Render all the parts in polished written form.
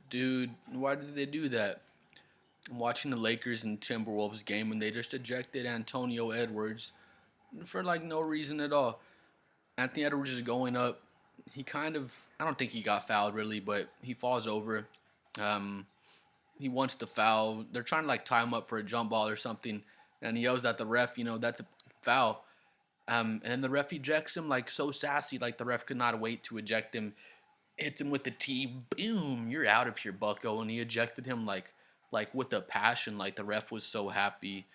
Dude, why did they do that? I'm watching the Lakers and Timberwolves game and they just ejected Antonio Edwards for like no reason at all. Anthony Edwards is going up. He kind of, I don't think he got fouled really, but he falls over. Um, he wants to foul. They're trying to like tie him up for a jump ball or something, and he yells at the ref, that's a foul. And then the ref ejects him like so sassy, like the ref could not wait to eject him. Hits him with the T, boom, you're out of here, Bucko. And he ejected him like with a passion, like the ref was so happy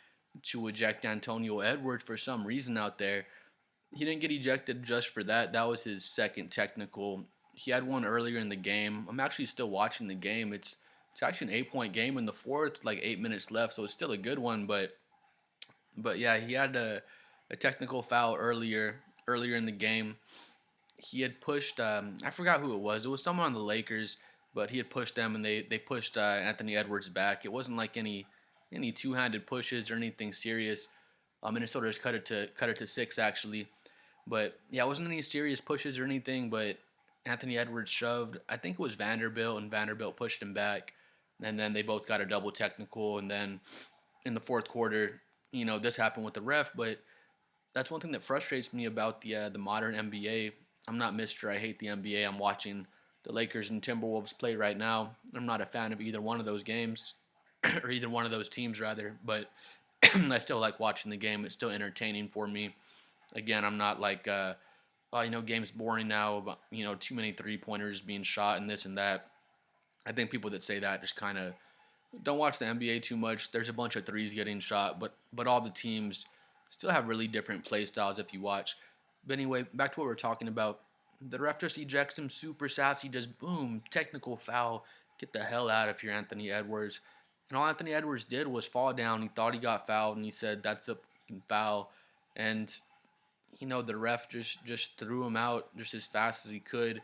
to eject Antonio Edwards for some reason out there. He didn't get ejected just for that. That was his second technical. He had one earlier in the game. I'm actually still watching the game. It's actually an 8 point game in the fourth, like 8 minutes left, so it's still a good one. But yeah, he had a technical foul earlier in the game. He had pushed I forgot who it was. It was someone on the Lakers, but he had pushed them and they pushed Anthony Edwards back. It wasn't like any two-handed pushes or anything serious. Minnesota just cut it to six actually. But yeah, it wasn't any serious pushes or anything. But Anthony Edwards shoved. I think it was Vanderbilt, and Vanderbilt pushed him back. And then they both got a double technical. And then in the fourth quarter, this happened with the ref. But that's one thing that frustrates me about the modern NBA. I'm not Mister I hate the NBA. I'm watching the Lakers and Timberwolves play right now. I'm not a fan of either one of those games, or either one of those teams rather. But I still like watching the game. It's still entertaining for me. Again, I'm not like, oh, game's boring now. About, too many 3 pointers being shot and this and that. I think people that say that just kind of don't watch the NBA too much. There's a bunch of threes getting shot, but all the teams still have really different play styles if you watch. But anyway, back to what we're talking about. The ref just ejects him super sassy, just boom, technical foul. Get the hell out of here, Anthony Edwards. And all Anthony Edwards did was fall down. He thought he got fouled, and he said, "That's a foul." And the ref just threw him out just as fast as he could.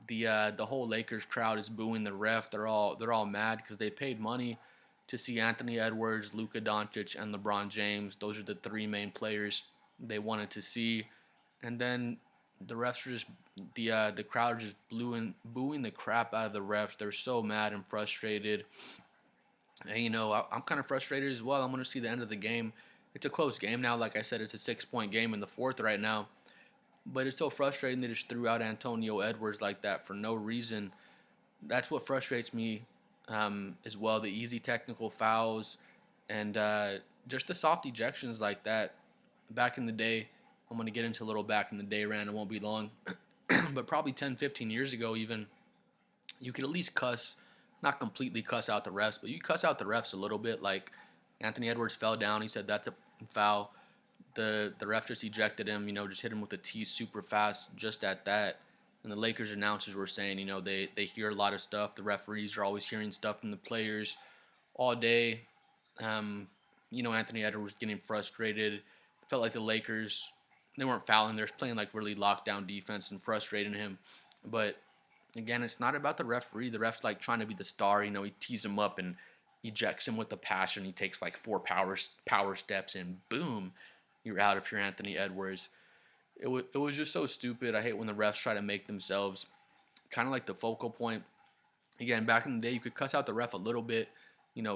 The whole Lakers crowd is booing the ref. They're all mad because they paid money to see Anthony Edwards, Luka Doncic, and LeBron James. Those are the three main players they wanted to see. And then the refs are just the crowd are just booing the crap out of the refs. They're so mad and frustrated. And I'm kind of frustrated as well. I'm going to see the end of the game. It's a close game now. Like I said, it's a 6 point game in the fourth right now. But it's so frustrating they just threw out Antonio Edwards like that for no reason. That's what frustrates me as well. The easy technical fouls and just the soft ejections like that. Back in the day, I'm going to get into a little back in the day rant. It won't be long. But probably 10, 15 years ago, even, you could at least cuss, not completely cuss out the refs, but you cuss out the refs a little bit. Like Anthony Edwards fell down. He said, "That's a foul." The ref just ejected him, just hit him with a T super fast just at that. And the Lakers announcers were saying, they hear a lot of stuff. The referees are always hearing stuff from the players all day. Anthony Edwards was getting frustrated. It felt like the Lakers, they weren't fouling. They're playing like really lockdown defense and frustrating him. But again, it's not about the referee. The ref's like trying to be the star. He tees him up and ejects him with the passion. He takes like four power steps and boom, you're out if you're Anthony Edwards. It was just so stupid. I hate when the refs try to make themselves kind of like the focal point. Again, back in the day, you could cuss out the ref a little bit.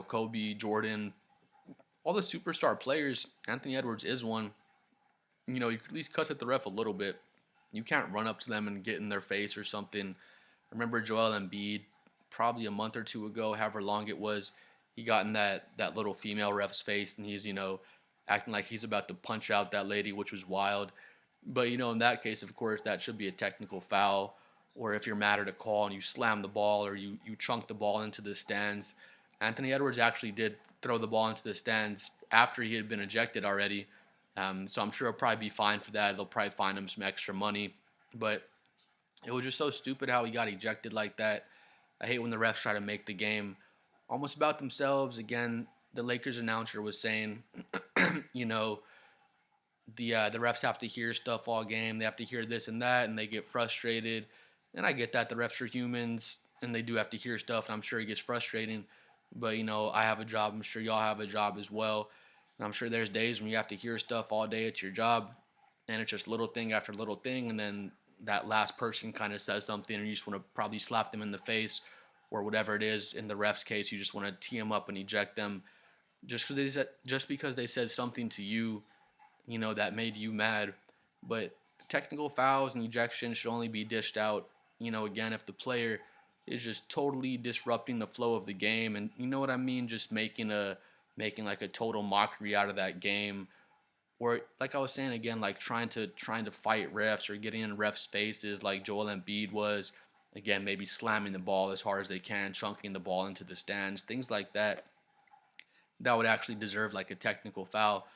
Kobe, Jordan, all the superstar players. Anthony Edwards is one. You could at least cuss at the ref a little bit. You can't run up to them and get in their face or something. I remember Joel Embiid, probably a month or two ago, however long it was, he got in that little female ref's face and he's, acting like he's about to punch out that lady, which was wild. But, in that case, of course, that should be a technical foul. Or if you're mad at a call and you slam the ball or you chunk the ball into the stands. Anthony Edwards actually did throw the ball into the stands after he had been ejected already. So I'm sure he'll probably be fine for that. They'll probably fine him some extra money. But it was just so stupid how he got ejected like that. I hate when the refs try to make the game almost about themselves. Again, the Lakers announcer was saying, you know, the refs have to hear stuff all game. They have to hear this and that, and they get frustrated. And I get that the refs are humans, and they do have to hear stuff. And I'm sure it gets frustrating. But I have a job. I'm sure y'all have a job as well. And I'm sure there's days when you have to hear stuff all day at your job, and it's just little thing after little thing, and then that last person kind of says something, and you just want to probably slap them in the face, or whatever it is. In the ref's case, you just want to tee them up and eject them just because they said something to you, that made you mad. But technical fouls and ejections should only be dished out, again, if the player is just totally disrupting the flow of the game, and you know what I mean, just making like a total mockery out of that game, or like I was saying again, like trying to fight refs or getting in refs' faces, like Joel Embiid was. Again, maybe slamming the ball as hard as they can, chunking the ball into the stands, things like that. That would actually deserve like a technical foul.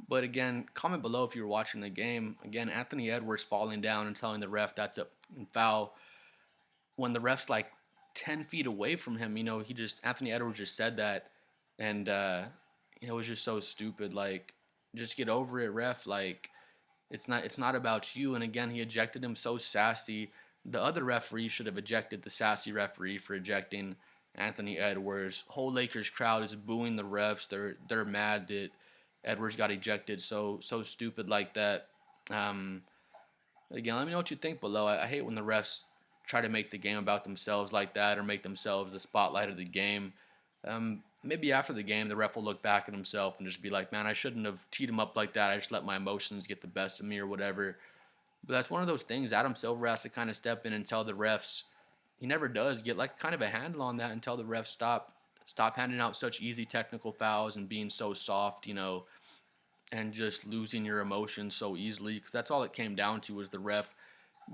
But again, comment below if you were watching the game. Again, Anthony Edwards falling down and telling the ref that's a foul when the ref's like 10 feet away from him. Anthony Edwards just said that, and it was just so stupid. Like, just get over it, ref. Like, it's not about you. And again, he ejected him so sassy. The other referee should have ejected the sassy referee for ejecting Anthony Edwards. Whole Lakers crowd is booing the refs. They're mad that Edwards got ejected. So stupid like that. Um, Again, let me know what you think below. I hate when the refs try to make the game about themselves like that, or make themselves the spotlight of the game. Maybe after the game, the ref will look back at himself and just be like, man, I shouldn't have teed him up like that. I just let my emotions get the best of me or whatever. But that's one of those things Adam Silver has to kind of step in and tell the refs. He never does get like kind of a handle on that and tell the refs stop handing out such easy technical fouls and being so soft, and just losing your emotions so easily, because that's all it came down to, was the ref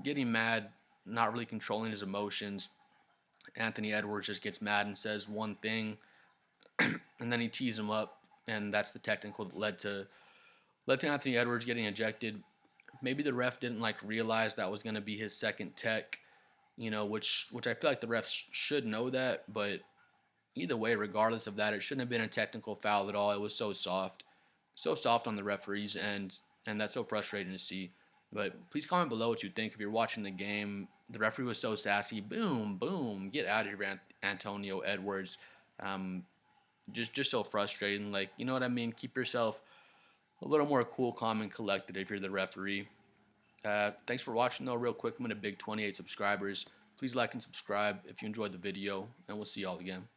getting mad, not really controlling his emotions. Anthony Edwards just gets mad and says one thing, and then he tees him up, and that's the technical that led to Anthony Edwards getting ejected. Maybe the ref didn't like realize that was going to be his second tech, which I feel like the refs should know that, but either way, regardless of that, it shouldn't have been a technical foul at all. It was so soft on the referees, and that's so frustrating to see. But please comment below what you think. If you're watching the game, the referee was so sassy. Boom, boom, get out of here, Antonio Edwards. Um, just so frustrating. Like, you know what I mean? Keep yourself a little more cool, calm, and collected if you're the referee. Thanks for watching, though. Real quick, I'm at a big 28 subscribers. Please like and subscribe if you enjoyed the video, and we'll see y'all again.